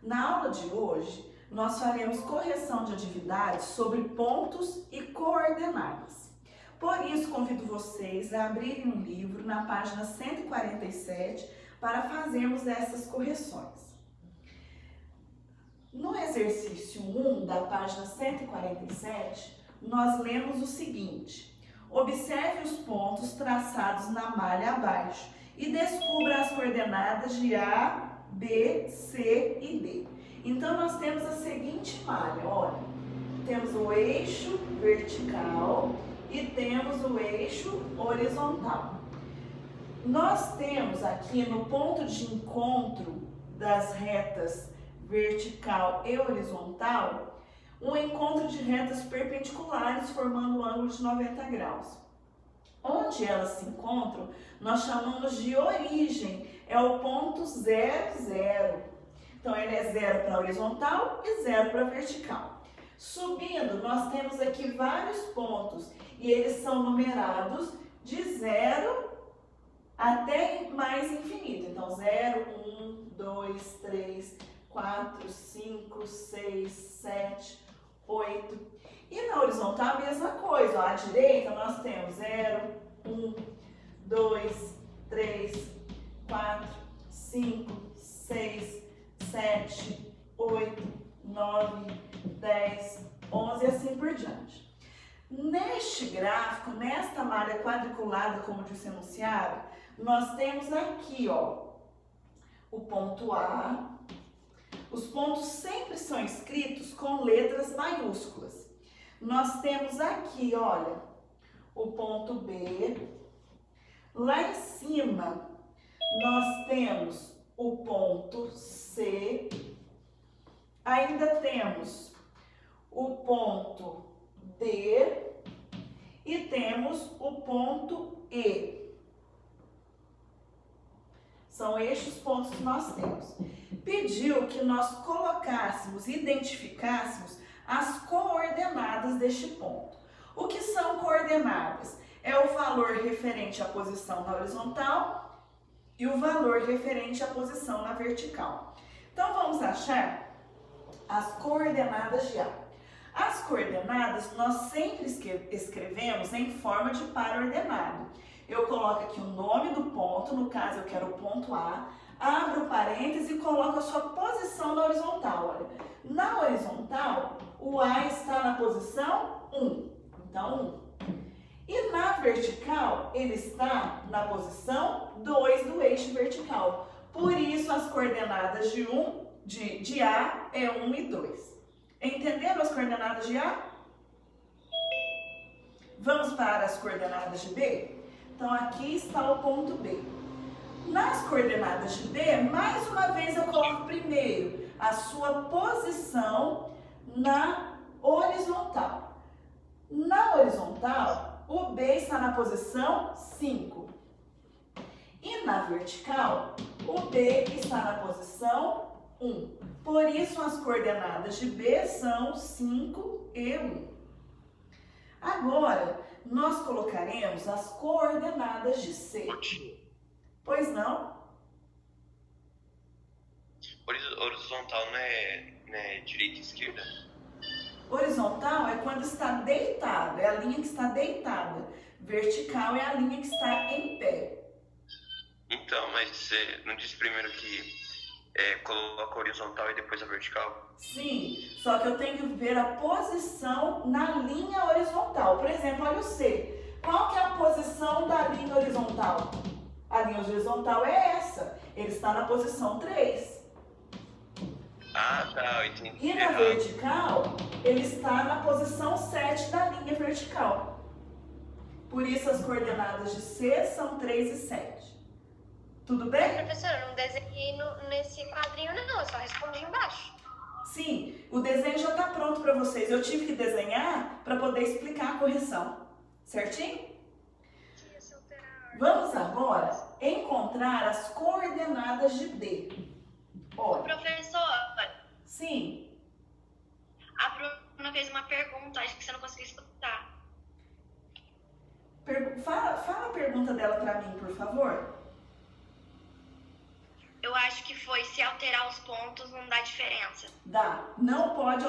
Na aula de hoje, nós faremos correção de atividades sobre pontos e coordenadas. Por isso, convido vocês a abrirem um livro na página 147 para fazermos essas correções. No exercício 1 da página 147, nós lemos o seguinte: observe os pontos traçados na malha abaixo e descubra as coordenadas de A, B, C e D. Então, nós temos a seguinte malha, olha, temos o eixo vertical e temos o eixo horizontal. Nós temos aqui no ponto de encontro das retas vertical e horizontal, um encontro de retas perpendiculares formando um ângulo de 90 graus. Onde elas se encontram, nós chamamos de origem, é o ponto 0, 0. Então, ele é 0 para a horizontal e 0 para a vertical. Subindo, nós temos aqui vários pontos e eles são numerados de 0 até mais infinito. Então, 0, 1, 2, 3, 4, 5, 6, 7, 8. E na horizontal a mesma coisa. Ó, à direita nós temos 0, 1, 2, 3, 4, 5, 6, 7, 8, 9, 10, 11 e assim por diante. Neste gráfico, nesta malha quadriculada, como disse enunciado, nós temos aqui, ó, o ponto A. Os pontos sempre são escritos com letras maiúsculas. Nós temos aqui, olha, o ponto B. Lá em cima, nós temos o ponto C. Ainda temos o ponto D e temos o ponto E. São estes pontos que nós temos. Pediu que nós colocássemos, identificássemos as coordenadas deste ponto. O que são coordenadas? É o valor referente à posição na horizontal e o valor referente à posição na vertical. Então, vamos achar as coordenadas de A. As coordenadas nós sempre escrevemos em forma de par ordenado. Eu coloco aqui o nome do ponto, no caso eu quero o ponto A, abro parênteses e coloco a sua posição na horizontal. Olha, na horizontal, o A está na posição 1, então 1. E na vertical, ele está na posição 2 do eixo vertical. Por isso, as coordenadas de A é 1 e 2. Entenderam as coordenadas de A? Vamos para as coordenadas de B? Então, aqui está o ponto B. Nas coordenadas de B, mais uma vez eu coloco primeiro a sua posição na horizontal. Na horizontal, o B está na posição 5. E na vertical, o B está na posição 1. Por isso, as coordenadas de B são 5 e 1. Agora, nós colocaremos as coordenadas de C. Pois não? Horizontal não é direita e esquerda? Horizontal é quando está deitado, é a linha que está deitada. Vertical é a linha que está em pé. Então, mas você não disse primeiro que coloca a horizontal e depois a vertical? Sim, só que eu tenho que ver a posição na linha horizontal. Por exemplo, olha o C. Qual que é a posição da linha horizontal? A linha horizontal é essa. Ele está na posição 3. Ah, tá, eu entendi. E na vertical, ele está na posição 7 da linha vertical. Por isso, as coordenadas de C são 3 e 7. Tudo bem? Professora, eu não desenhei nesse quadrinho não, eu só respondi embaixo. Sim, o desenho já está pronto para vocês. Eu tive que desenhar para poder explicar a correção. Certinho? Vamos agora encontrar as coordenadas de D. Olha. Professora. Sim. A Bruna fez uma pergunta, acho que você não conseguiu escutar. Fala a pergunta dela para mim, por favor. Eu acho que foi se alterar os pontos não dá diferença. Dá. Não pode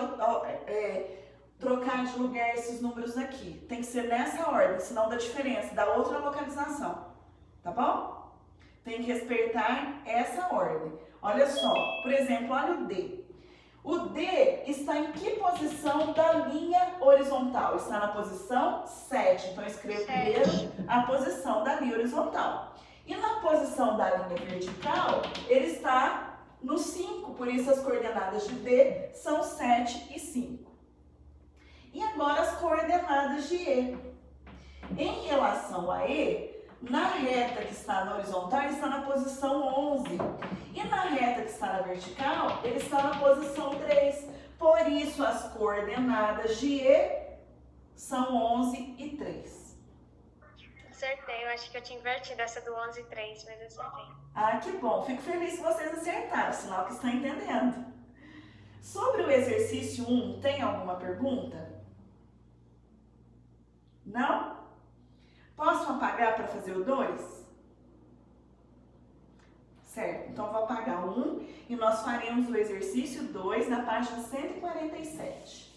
trocar de lugar esses números aqui. Tem que ser nessa ordem, senão dá diferença, dá outra localização. Tá bom? Tem que respeitar essa ordem. Olha só, por exemplo, olha o D. O D está em que posição da linha horizontal? Está na posição 7. Então, eu escrevo primeiro a posição da linha horizontal. E na posição da linha vertical, ele está no 5. Por isso, as coordenadas de D são 7 e 5. E agora, as coordenadas de E. Em relação a E, na reta que está na horizontal, ele está na posição 11. E na reta que está na vertical, ele está na posição 3. Por isso, as coordenadas de E são 11 e 3. Acertei, eu acho que eu tinha invertido essa do 11 e 3, mas eu acertei. Ah, que bom. Fico feliz que vocês acertaram, sinal que estão entendendo. Sobre o exercício 1, tem alguma pergunta? Não? Posso apagar para fazer o 2? Certo, então vou apagar o 1 e nós faremos o exercício 2 na página 147.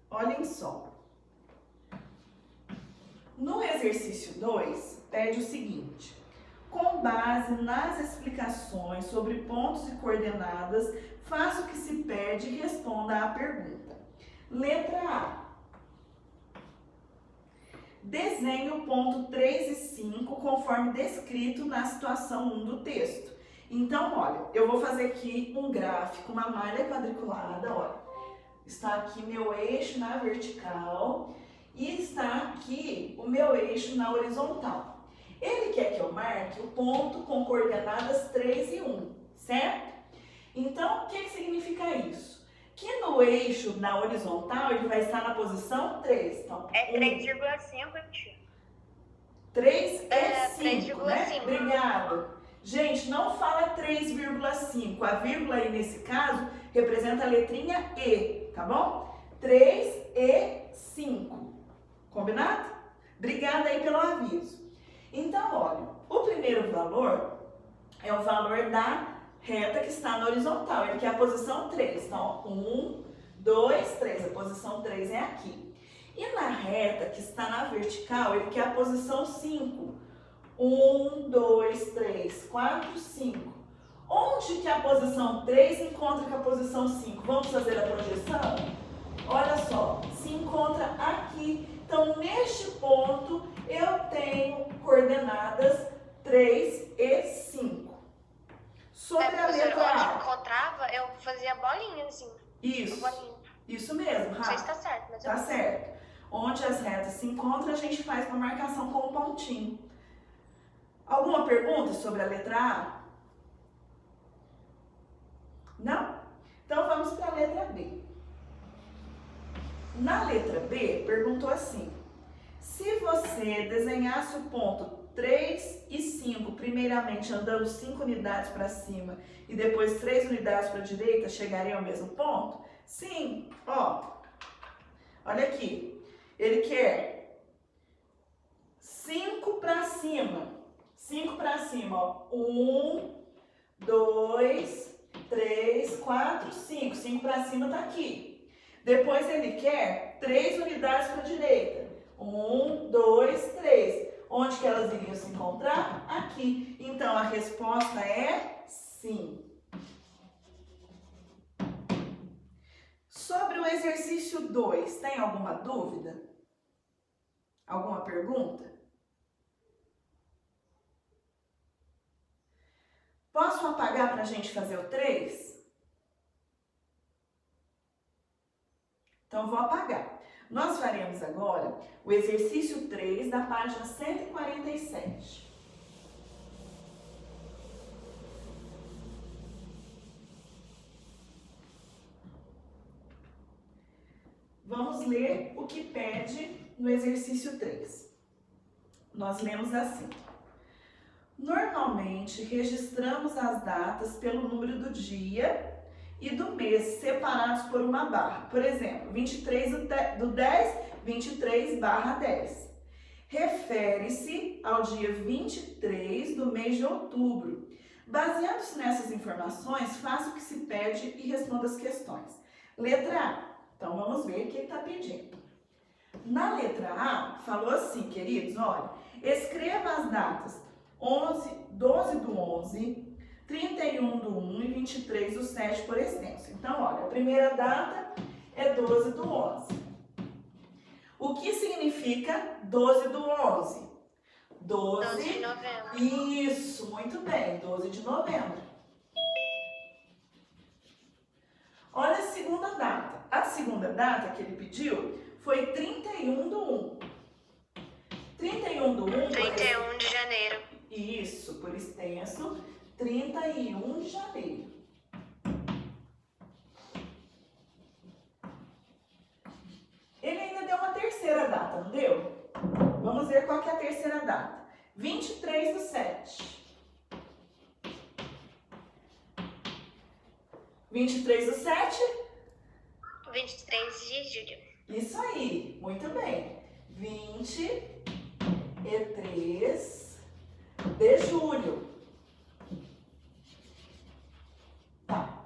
Olhem só. No exercício 2, pede o seguinte: com base nas explicações sobre pontos e coordenadas, faça o que se pede e responda à pergunta. Letra A. Desenhe o ponto 3 e 5 conforme descrito na situação 1 do texto. Então, olha, eu vou fazer aqui um gráfico, uma malha quadriculada, olha. Está aqui meu eixo na vertical e está aqui o meu eixo na horizontal. Ele quer que eu marque o ponto com coordenadas 3 e 1, certo? Então, o que significa isso? Que no eixo na horizontal ele vai estar na posição 3. Então, É 3,5, tio. 3 é 5, né? 3,5. Obrigada. Gente, não fala 3,5. A vírgula aí, nesse caso, representa a letrinha E, tá bom? 3 e 5. Combinado? Obrigada aí pelo aviso. Então, olha, o primeiro valor é o valor da reta que está na horizontal. Ele quer a posição 3. Então, 1, 2, 3. A posição 3 é aqui. E na reta que está na vertical, ele quer a posição 5. 1, 2, 3, 4, 5. Onde que a posição 3 encontra com a posição 5? Vamos fazer a projeção? Olha só, se encontra aqui. Então, neste ponto, eu tenho coordenadas 3 e 5. Sobre a letra Onde A. encontrava, eu fazia bolinha, assim. Isso, Bolinha. isso mesmo, Não sei se Rafa. tá certo, mas Tá certo. Onde as retas se encontram, a gente faz uma marcação com um pontinho. Alguma pergunta sobre a letra A? Não? Então vamos para a letra B. Na letra B, perguntou assim: se você desenhasse o ponto 3 e 5, primeiramente andando 5 unidades para cima e depois 3 unidades para a direita, chegaria ao mesmo ponto? Sim, ó. Olha aqui. Ele quer 5 para cima. 5 para cima, ó. 1, 2, 3, 4, 5. 5 para cima tá aqui. Depois ele quer 3 unidades para a direita. 1, 2, 3. Onde que elas iriam se encontrar? Aqui. Então, a resposta é sim. Sobre o exercício 2, tem alguma dúvida? Alguma pergunta? Posso apagar para a gente fazer o 3? Então, vou apagar. Nós faremos agora o exercício 3 da página 147. Vamos ler o que pede no exercício 3. Nós lemos assim: normalmente registramos as datas pelo número do dia e do mês separados por uma barra. Por exemplo, 23 do 10, 23/10. refere-se ao dia 23 do mês de outubro. Baseando-se nessas informações, faça o que se pede e responda as questões. Letra A. Então, vamos ver o que ele está pedindo. Na letra A, falou assim, queridos, olha, escreva as datas 12 do 11, 31 do 1 e 23 do 7 por extenso. Então, olha, a primeira data é 12 do 11. O que significa 12 do 11? 12 de novembro. Isso, muito bem, 12 de novembro. Olha a segunda data. A segunda data que ele pediu foi 31 do 1. 31 do 1... 31 de janeiro. Isso, por extenso, 31 de janeiro. Ele ainda deu uma terceira data, não deu? Vamos ver qual que é a terceira data. 23 do 7. 23 do 7? 23 de julho. Isso aí, muito bem. 23 de julho. Tá.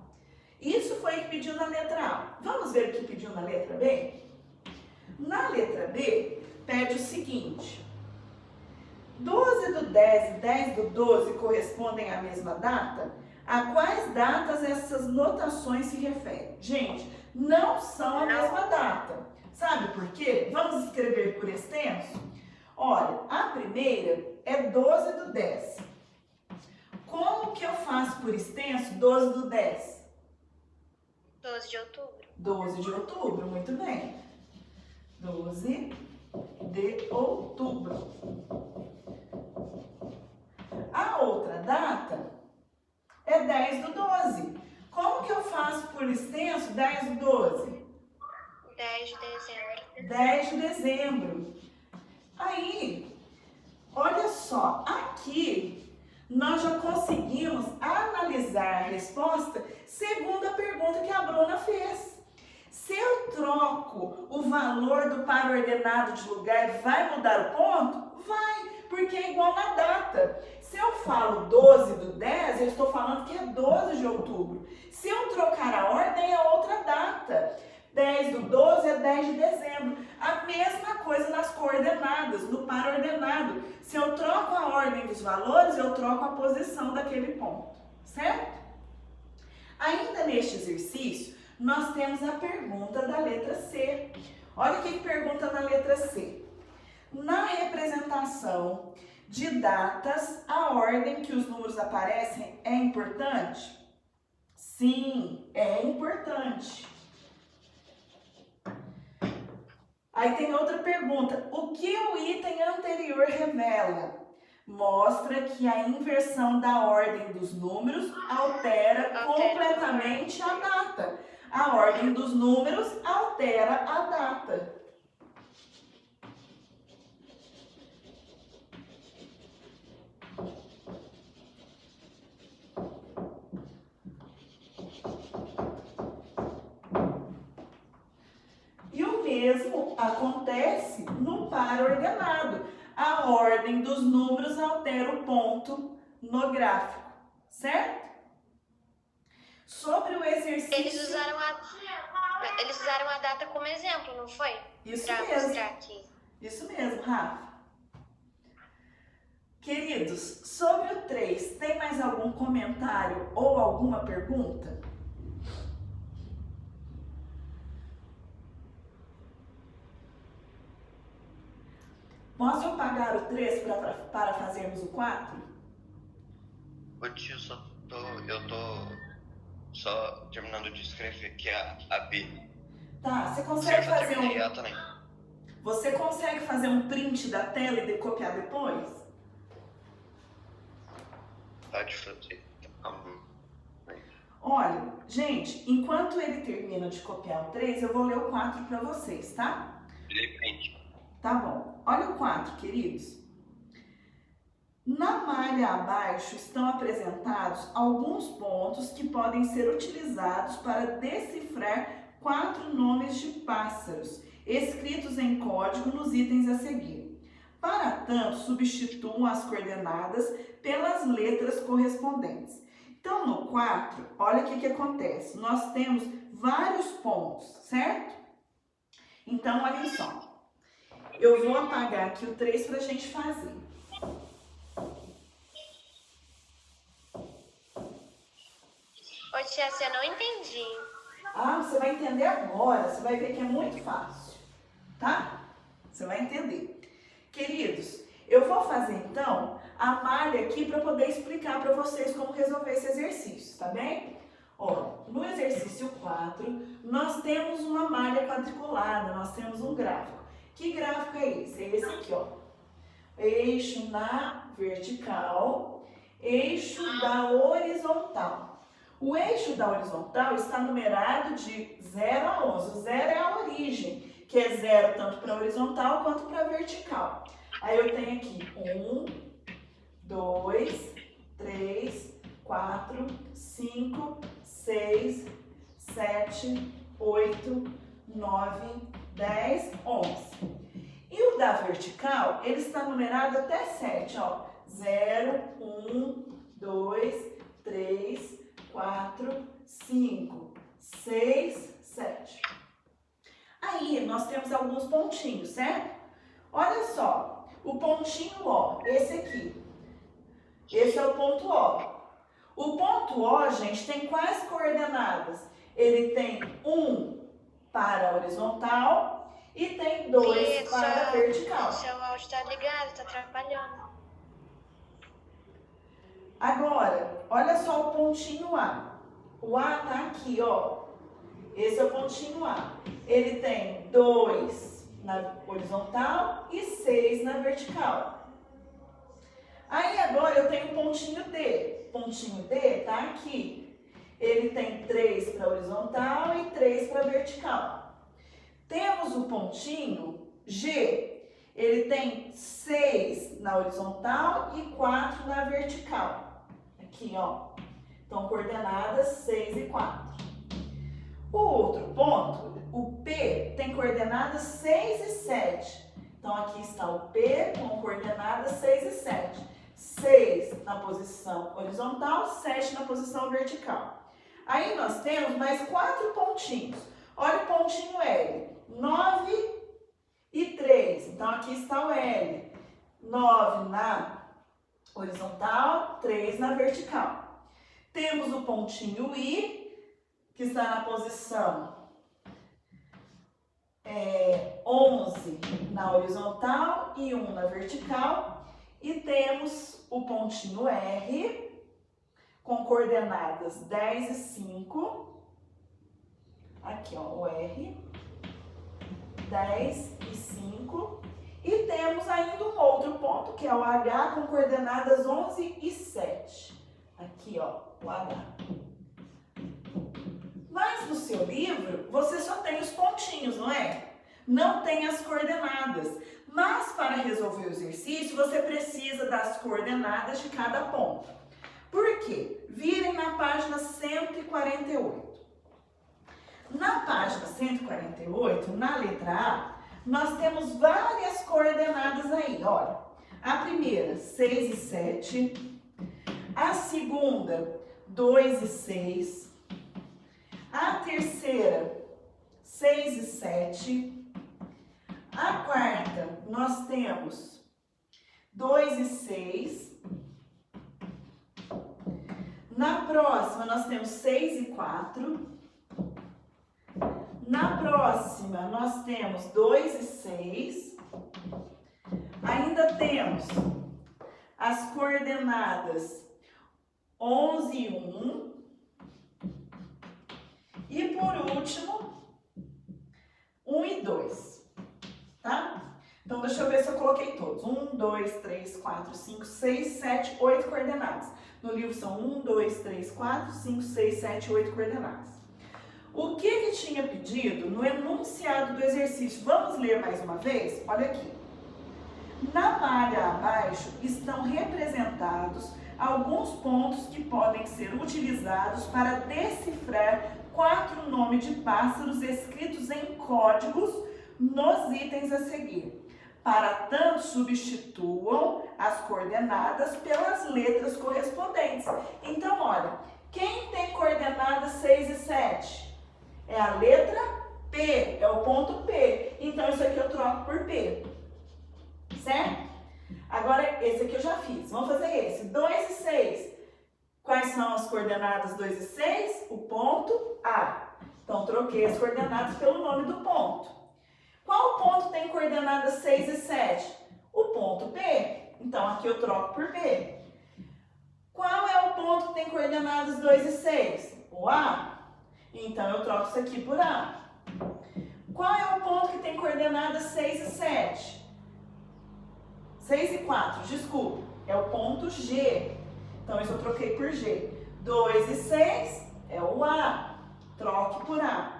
Isso foi o que pediu na letra A. Vamos ver o que pediu na letra B? Na letra B, pede o seguinte. 12 do 10 e 10 do 12 correspondem à mesma data? A quais datas essas notações se referem? Gente, não são a mesma data. Sabe por quê? Vamos escrever por extenso? Olha, a primeira é 12 do 10. Como que eu faço por extenso 12 do 10? 12 de outubro. 12 de outubro, muito bem. 12 de outubro. A outra data é 10 do 12. Como que eu faço por extenso 10 do 12? 10 de dezembro. 10 de dezembro. Aí, olha só, aqui nós já conseguimos analisar a resposta segundo a pergunta que a Bruna fez. Se eu troco o valor do par ordenado de lugar, vai mudar o ponto? Vai, porque é igual na data. Se eu falo 12 do 10, eu estou falando que é 12 de outubro. Se eu trocar a ordem, é outra data. 10 do 12 é 10 de dezembro. A mesma coisa nas coordenadas, no par ordenado. Se eu troco a ordem dos valores, eu troco a posição daquele ponto, certo? Ainda neste exercício, nós temos a pergunta da letra C. Olha o que pergunta na letra C. Na representação de datas, a ordem que os números aparecem é importante? Sim, é importante. Aí tem outra pergunta. O que o item anterior revela? Mostra que a inversão da ordem dos números altera completamente a data. A ordem dos números altera a data. E o mesmo acontece no par ordenado. A ordem dos números altera o ponto no gráfico, certo? Sobre o exercício... Eles usaram a data como exemplo, não foi? Isso pra mesmo. mostrar aqui. Isso mesmo, Rafa. Queridos, sobre o 3, tem mais algum comentário ou alguma pergunta? Posso apagar o 3 para fazermos o 4? Ô tio, eu tô só terminando de escrever aqui a B. Tá, você Você consegue já fazer terminei A também. Você consegue fazer um print da tela e copiar depois? Pode fazer. Olha, gente, enquanto ele termina de copiar o 3, eu vou ler o 4 para vocês, tá? Depende. Tá bom. Olha o 4, queridos. Na malha abaixo estão apresentados alguns pontos que podem ser utilizados para decifrar 4 nomes de pássaros, escritos em código nos itens a seguir. Para tanto, substituam as coordenadas pelas letras correspondentes. Então, no 4, olha o que acontece. Nós temos vários pontos, certo? Então, olha só. Eu vou apagar aqui o 3 para a gente fazer. Ô, tia, eu não entendi. Ah, você vai entender agora. Você vai ver que é muito fácil, tá? Você vai entender. Queridos, eu vou fazer então a malha aqui para poder explicar para vocês como resolver esse exercício, tá bem? Ó, no exercício 4, nós temos uma malha quadriculada, nós temos um gráfico. Que gráfico é esse? É esse aqui, ó. Eixo na vertical, eixo da horizontal. O eixo da horizontal está numerado de 0 a 11. O 0 é a origem, que é 0 tanto para a horizontal quanto para a vertical. Aí eu tenho aqui 1, 2, 3, 4, 5, 6, 7, 8, 9, 10, 11. E o da vertical, ele está numerado até 7, ó. 0, 1, 2, 3, 4, 5, 6, 7. Aí, nós temos alguns pontinhos, certo? Olha só, o pontinho O, esse aqui. Esse é o ponto O. O ponto O, gente, tem quais coordenadas? Ele tem 1 para a horizontal e tem 2 para a vertical. Seu áudio tá ligado, tá atrapalhando. Agora, olha só o pontinho A. O A tá aqui, ó. Esse é o pontinho A. Ele tem 2 na horizontal e 6 na vertical. Aí agora eu tenho o pontinho D. O pontinho D tá aqui. Ele tem 3 para horizontal e 3 para vertical. Temos o pontinho G. Ele tem 6 na horizontal e 4 na vertical. Aqui, ó. Então, coordenadas 6 e 4. O outro ponto, o P, tem coordenadas 6 e 7. Então, aqui está o P com coordenadas 6 e 7. 6 na posição horizontal, 7 na posição vertical. Aí, nós temos mais 4 pontinhos. Olha o pontinho L. 9 e 3. Então, aqui está o L. 9 na horizontal, 3 na vertical. Temos o pontinho I, que está na posição 11 na horizontal e 1 na vertical. E temos o pontinho R, com coordenadas 10 e 5. Aqui, ó, o R. 10 e 5. E temos ainda um outro ponto, que é o H, com coordenadas 11 e 7. Aqui, ó, o H. Mas no seu livro, você só tem os pontinhos, não é? Não tem as coordenadas. Mas para resolver o exercício, você precisa das coordenadas de cada ponto. Por quê? Virem na página 148. Na página 148, na letra A, nós temos várias coordenadas aí, olha. A primeira, 6 e 7. A segunda, 2 e 6. A terceira, 6 e 7. A quarta, nós temos 2 e 6. Na próxima, nós temos 6 e 4. Na próxima, nós temos 2 e 6. Ainda temos as coordenadas 11 e 1. E por último, 1 e 2. Tá? Então, deixa eu ver se eu coloquei todos. 1, 2, 3, 4, 5, 6, 7, 8 coordenadas. No livro são 1, 2, 3, 4, 5, 6, 7, 8 coordenadas. O que tinha pedido no enunciado do exercício? Vamos ler mais uma vez? Olha aqui. Na malha abaixo estão representados alguns pontos que podem ser utilizados para decifrar 4 nomes de pássaros escritos em códigos nos itens a seguir. Para tanto, substituam as coordenadas pelas letras correspondentes. Então, olha, quem tem coordenadas 6 e 7? É a letra P, é o ponto P. Então, isso aqui eu troco por P. Certo? Agora, esse aqui eu já fiz. Vamos fazer esse. 2 e 6. Quais são as coordenadas 2 e 6? O ponto A. Então, troquei as coordenadas pelo nome do ponto. Qual ponto tem coordenadas 6 e 7? O ponto P. Então, aqui eu troco por P. Qual é o ponto que tem coordenadas 2 e 6? O A. Então, eu troco isso aqui por A. Qual é o ponto que tem coordenadas 6 e 7? 6 e 4, desculpa. É o ponto G. Então, isso eu troquei por G. 2 e 6 é o A. Troque por A.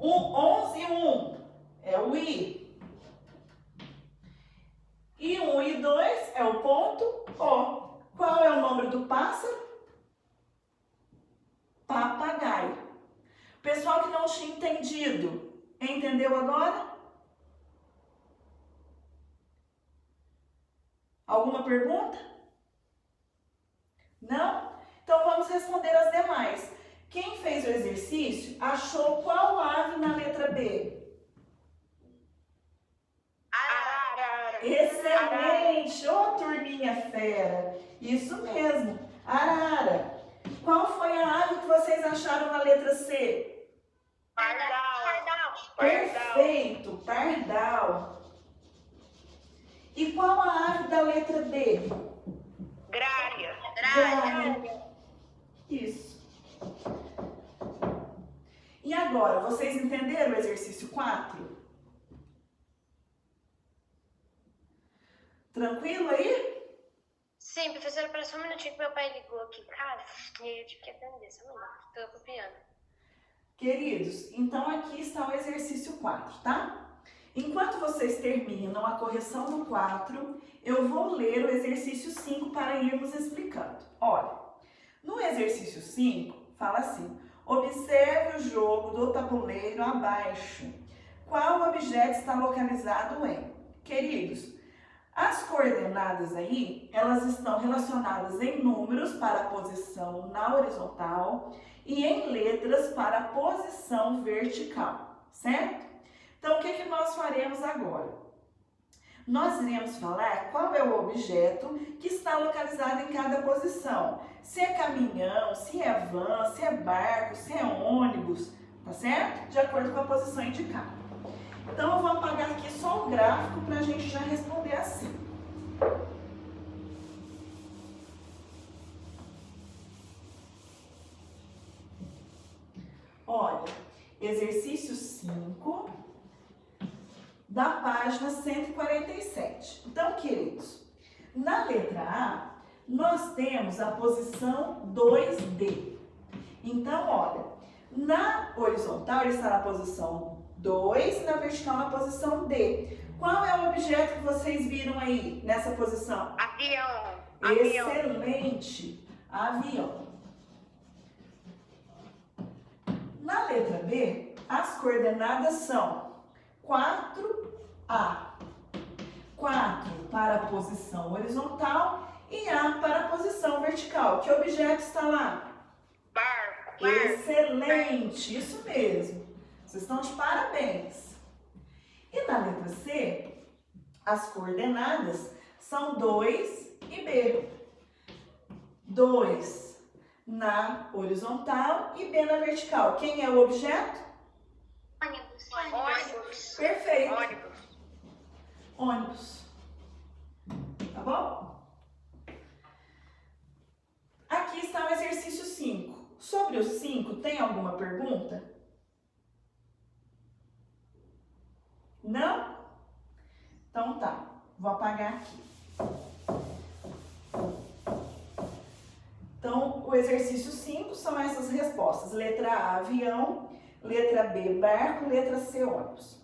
11 e 1 é o I. E 1 e 2 é o ponto O. Qual é o nome do pássaro? Papagaio. Pessoal que não tinha entendido, entendeu agora? Alguma pergunta? Não? Então vamos responder as demais. Quem fez o exercício achou qual ave na letra B? Arara. Excelente! Ô, turminha fera! Isso mesmo, arara. Qual foi a ave que vocês acharam na letra C? Pardal. Perfeito, pardal. E qual a ave da letra D? Grária. Grária. Isso. E agora, vocês entenderam o exercício 4? Tranquilo aí? Sim, professora, para só um minutinho que meu pai ligou aqui em casa e aí eu tive que atender, só um minuto, estou copiando. Queridos, então aqui está o exercício 4, tá? Enquanto vocês terminam a correção do 4, eu vou ler o exercício 5 para irmos explicando. Olha, no exercício 5, fala assim: observe o jogo do tabuleiro abaixo. Qual objeto está localizado em? Queridos, as coordenadas aí, elas estão relacionadas em números para a posição na horizontal e em letras para a posição vertical, certo? Então, o que nós faremos agora? Nós iremos falar qual é o objeto que está localizado em cada posição. Se é caminhão, se é van, se é barco, se é ônibus, tá certo? De acordo com a posição indicada. Então, eu vou apagar aqui só o gráfico para a gente já responder assim. Olha, exercício 5 da página 147. Então, queridos, na letra A, nós temos a posição 2D. Então, olha, na horizontal ele está na posição 2 e na vertical na posição D. Qual é o objeto que vocês viram aí nessa posição? Avião. Excelente! Avião. Na letra B, as coordenadas são 4A. 4 para a posição horizontal e A para a posição vertical. Que objeto está lá? Barco. Excelente! Isso mesmo. Vocês estão de parabéns. E na letra C, as coordenadas são 2 e B. 2 na horizontal e B na vertical. Quem é o objeto? Ônibus. Perfeito. Ônibus. Ônibus. Tá bom? Aqui está o exercício 5. Sobre o 5, tem alguma pergunta? Não? Então tá. Vou apagar aqui. Então, o exercício 5 são essas respostas. Letra A, avião. Letra B, barco. Letra C, ônibus.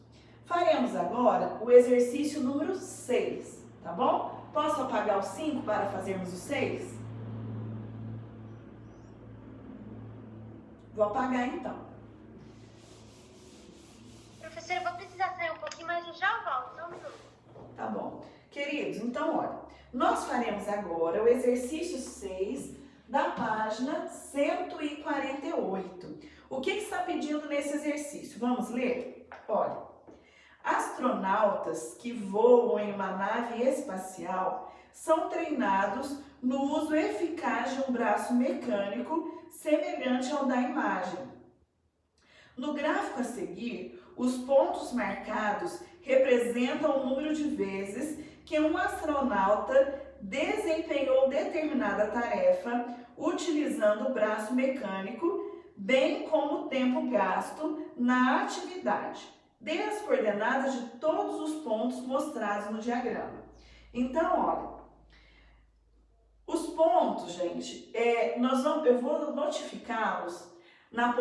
Faremos agora o exercício número 6, tá bom? Posso apagar o 5 para fazermos o 6? Vou apagar então. Professora, eu vou precisar sair um pouquinho, mas eu já volto, só um minuto. Queridos, então, olha, nós faremos agora o exercício 6 da página 148. O que está pedindo nesse exercício? Vamos ler? Olha, astronautas que voam em uma nave espacial são treinados no uso eficaz de um braço mecânico semelhante ao da imagem. No gráfico a seguir, os pontos marcados representam o número de vezes que um astronauta desempenhou determinada tarefa utilizando o braço mecânico, bem como o tempo gasto na atividade. Dê as coordenadas de todos os pontos mostrados no diagrama. Então, olha, os pontos, gente, eu vou notificá-los na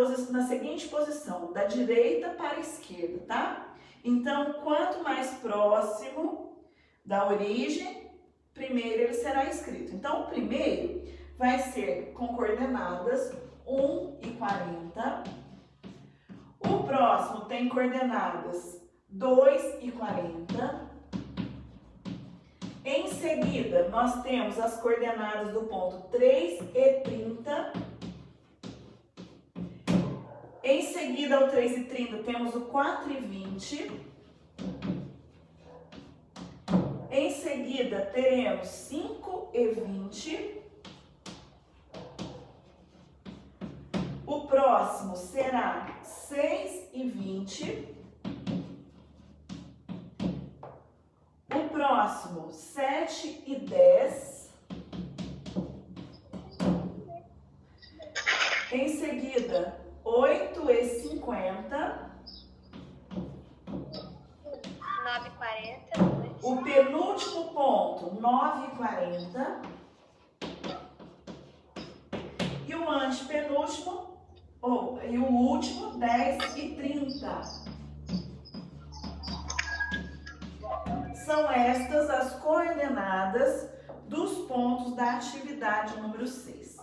seguinte posição, da direita para a esquerda, tá? Então, quanto mais próximo da origem, primeiro ele será escrito. Então, o primeiro vai ser com coordenadas 1 e 40. O próximo tem coordenadas 2 e 40. Em seguida, nós temos as coordenadas do ponto 3 e 30. Em seguida, ao 3 e 30, temos o 4 e 20. Em seguida, teremos 5 e 20. O próximo será 6 e 20. O próximo, 7 e 10. Em seguida, 8 e 50. 9 e 40. O penúltimo ponto, 9 e 40. E o antepenúltimo, e o último, 10 e 30. São estas as coordenadas dos pontos da atividade número 6.